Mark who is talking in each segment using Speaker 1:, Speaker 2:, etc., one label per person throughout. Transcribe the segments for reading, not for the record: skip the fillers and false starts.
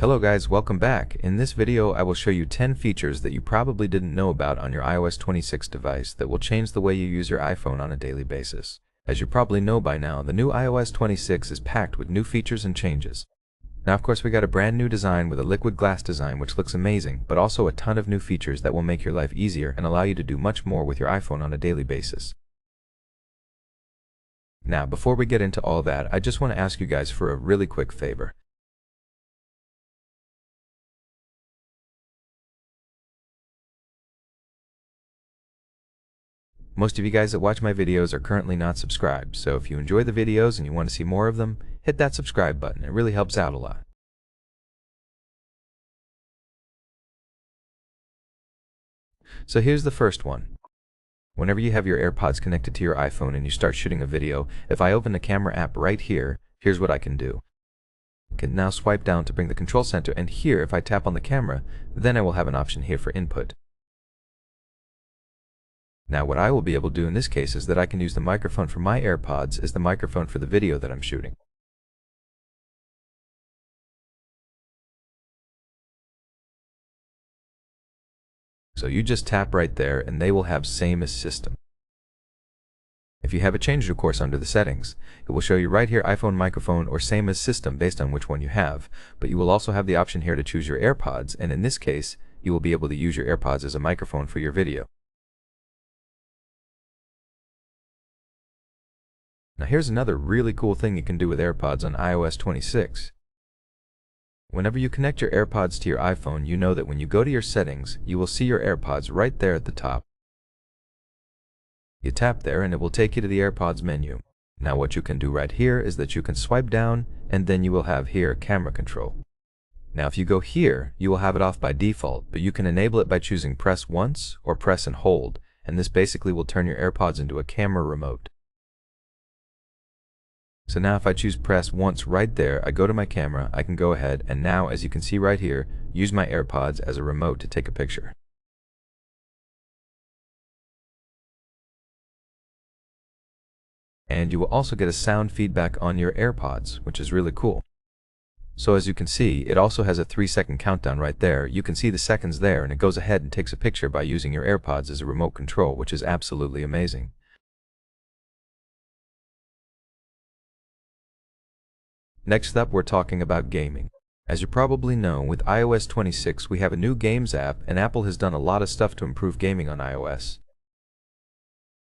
Speaker 1: Hello guys, welcome back. In this video I will show you 10 features that you probably didn't know about on your iOS 26 device that will change the way you use your iPhone on a daily basis. As you probably know by now, the new iOS 26 is packed with new features and changes. Now of course we got a brand new design with a liquid glass design which looks amazing, but also a ton of new features that will make your life easier and allow you to do much more with your iPhone on a daily basis. Now before we get into all that, I just want to ask you guys for a really quick favor. Most of you guys that watch my videos are currently not subscribed, so if you enjoy the videos and you want to see more of them, hit that subscribe button. It really helps out a lot. So here's the first one. Whenever you have your AirPods connected to your iPhone and you start shooting a video, if I open the camera app right here, here's what I can do. I can now swipe down to bring the control center, and here if I tap on the camera, then I will have an option here for input. Now what I will be able to do in this case is that I can use the microphone for my AirPods as the microphone for the video that I'm shooting. So you just tap right there and they will have same as system. If you have it changed, of course, under the settings, it will show you right here iPhone microphone or same as system based on which one you have, but you will also have the option here to choose your AirPods, and in this case you will be able to use your AirPods as a microphone for your video. Now here's another really cool thing you can do with AirPods on iOS 26. Whenever you connect your AirPods to your iPhone, you know that when you go to your settings, you will see your AirPods right there at the top. You tap there and it will take you to the AirPods menu. Now what you can do right here is that you can swipe down and then you will have here camera control. Now if you go here, you will have it off by default, but you can enable it by choosing press once or press and hold, and this basically will turn your AirPods into a camera remote. So now if I choose press once right there, I go to my camera, I can go ahead and now, as you can see right here, use my AirPods as a remote to take a picture. And you will also get a sound feedback on your AirPods, which is really cool. So as you can see, it also has a 3-second countdown right there. You can see the seconds there and it goes ahead and takes a picture by using your AirPods as a remote control, which is absolutely amazing. Next up, we're talking about gaming. As you probably know, with iOS 26 we have a new Games app, and Apple has done a lot of stuff to improve gaming on iOS.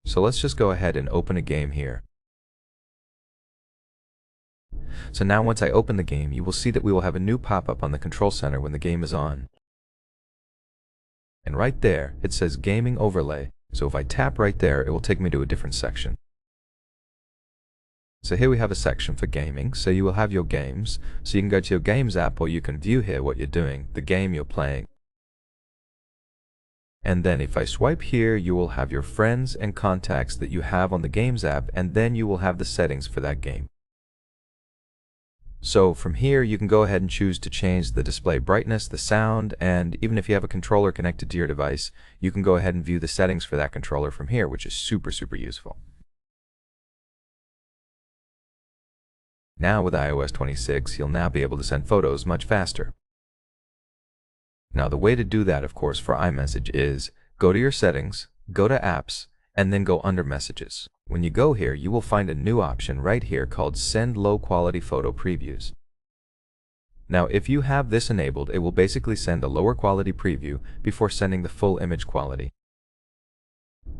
Speaker 1: So let's just go ahead and open a game here. So now once I open the game, you will see that we will have a new pop-up on the control center when the game is on. And right there, it says Gaming Overlay. So if I tap right there, it will take me to a different section. So here we have a section for gaming, so you will have your games, so you can go to your Games app or you can view here what you're doing, the game you're playing. And then if I swipe here, you will have your friends and contacts that you have on the Games app, and then you will have the settings for that game. So from here you can go ahead and choose to change the display brightness, the sound, and even if you have a controller connected to your device, you can go ahead and view the settings for that controller from here, which is super useful. Now with iOS 26, you'll now be able to send photos much faster. Now the way to do that, of course, for iMessage is go to your settings, go to apps, and then go under messages. When you go here, you will find a new option right here called Send Low Quality Photo Previews. Now if you have this enabled, it will basically send a lower quality preview before sending the full image quality.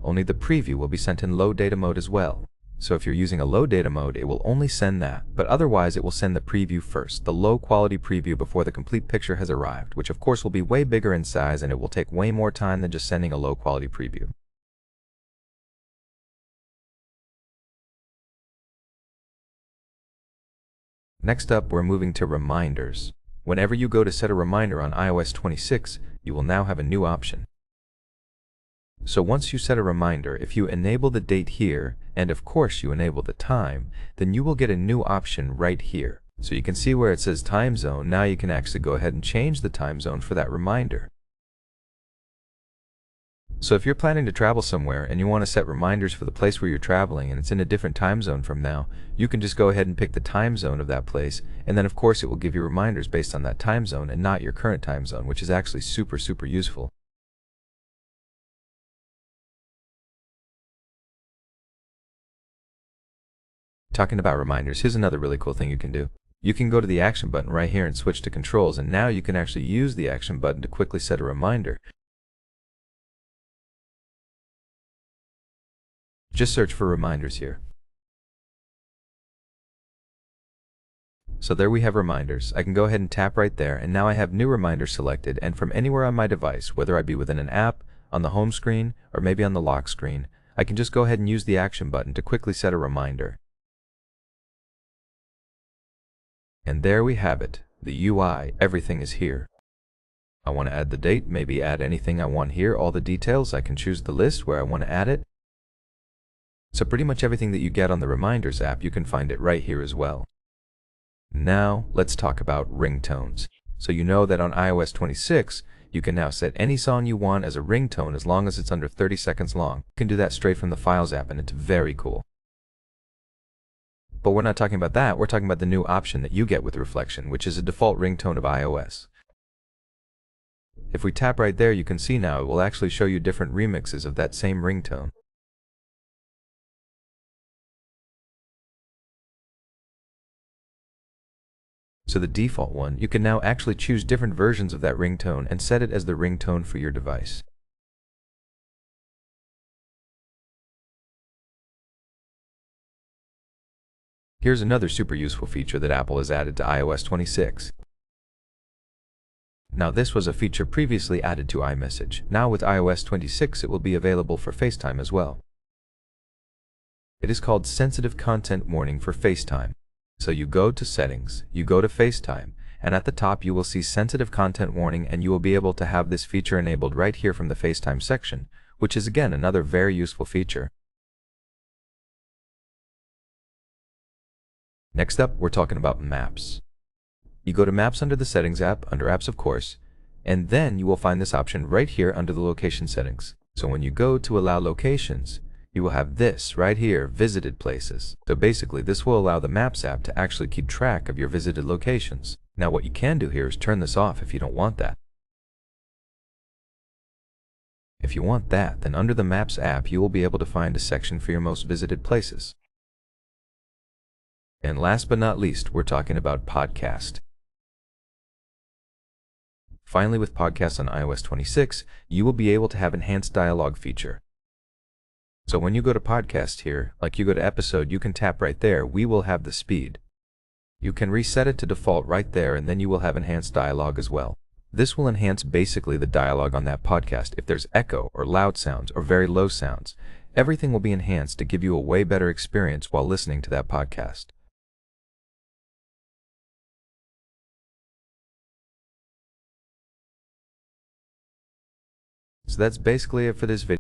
Speaker 1: Only the preview will be sent in low data mode as well. So if you're using a low data mode, it will only send that, but otherwise it will send the preview first, the low quality preview before the complete picture has arrived, which of course will be way bigger in size and it will take way more time than just sending a low quality preview. Next up, we're moving to reminders. Whenever you go to set a reminder on iOS 26, you will now have a new option. So once you set a reminder, if you enable the date here, and of course you enable the time, then you will get a new option right here. So you can see where it says time zone. Now you can actually go ahead and change the time zone for that reminder. So if you're planning to travel somewhere and you want to set reminders for the place where you're traveling and it's in a different time zone from now, you can just go ahead and pick the time zone of that place, and then of course it will give you reminders based on that time zone and not your current time zone, which is actually super useful. Talking about reminders, here's another really cool thing you can do. You can go to the action button right here and switch to controls, and now you can actually use the action button to quickly set a reminder. Just search for reminders here. So there we have reminders. I can go ahead and tap right there, and now I have new reminders selected, and from anywhere on my device, whether I be within an app, on the home screen, or maybe on the lock screen, I can just go ahead and use the action button to quickly set a reminder. And there we have it. The UI, everything is here. I want to add the date, maybe add anything I want here, all the details. I can choose the list where I want to add it. So pretty much everything that you get on the Reminders app, you can find it right here as well. Now, let's talk about ringtones. So you know that on iOS 26, you can now set any song you want as a ringtone as long as it's under 30 seconds long. You can do that straight from the Files app, and it's very cool. But we're not talking about that, we're talking about the new option that you get with Reflection, which is a default ringtone of iOS. If we tap right there, you can see now it will actually show you different remixes of that same ringtone. So the default one, you can now actually choose different versions of that ringtone and set it as the ringtone for your device. Here's another super useful feature that Apple has added to iOS 26. Now this was a feature previously added to iMessage. Now with iOS 26 it will be available for FaceTime as well. It is called Sensitive Content Warning for FaceTime. So you go to Settings, you go to FaceTime, and at the top you will see Sensitive Content Warning, and you will be able to have this feature enabled right here from the FaceTime section, which is again another very useful feature. Next up, we're talking about Maps. You go to Maps under the Settings app, under Apps of course, and then you will find this option right here under the Location settings. So when you go to Allow Locations, you will have this right here, Visited Places. So basically this will allow the Maps app to actually keep track of your visited locations. Now what you can do here is turn this off if you don't want that. If you want that, then under the Maps app you will be able to find a section for your most visited places. And last but not least, we're talking about Podcast. Finally, with Podcasts on iOS 26, you will be able to have enhanced dialogue feature. So when you go to Podcast here, like you go to Episode, you can tap right there, we will have the speed. You can reset it to default right there, and then you will have enhanced dialogue as well. This will enhance basically the dialogue on that podcast. If there's echo or loud sounds or very low sounds, everything will be enhanced to give you a way better experience while listening to that podcast. So that's basically it for this video.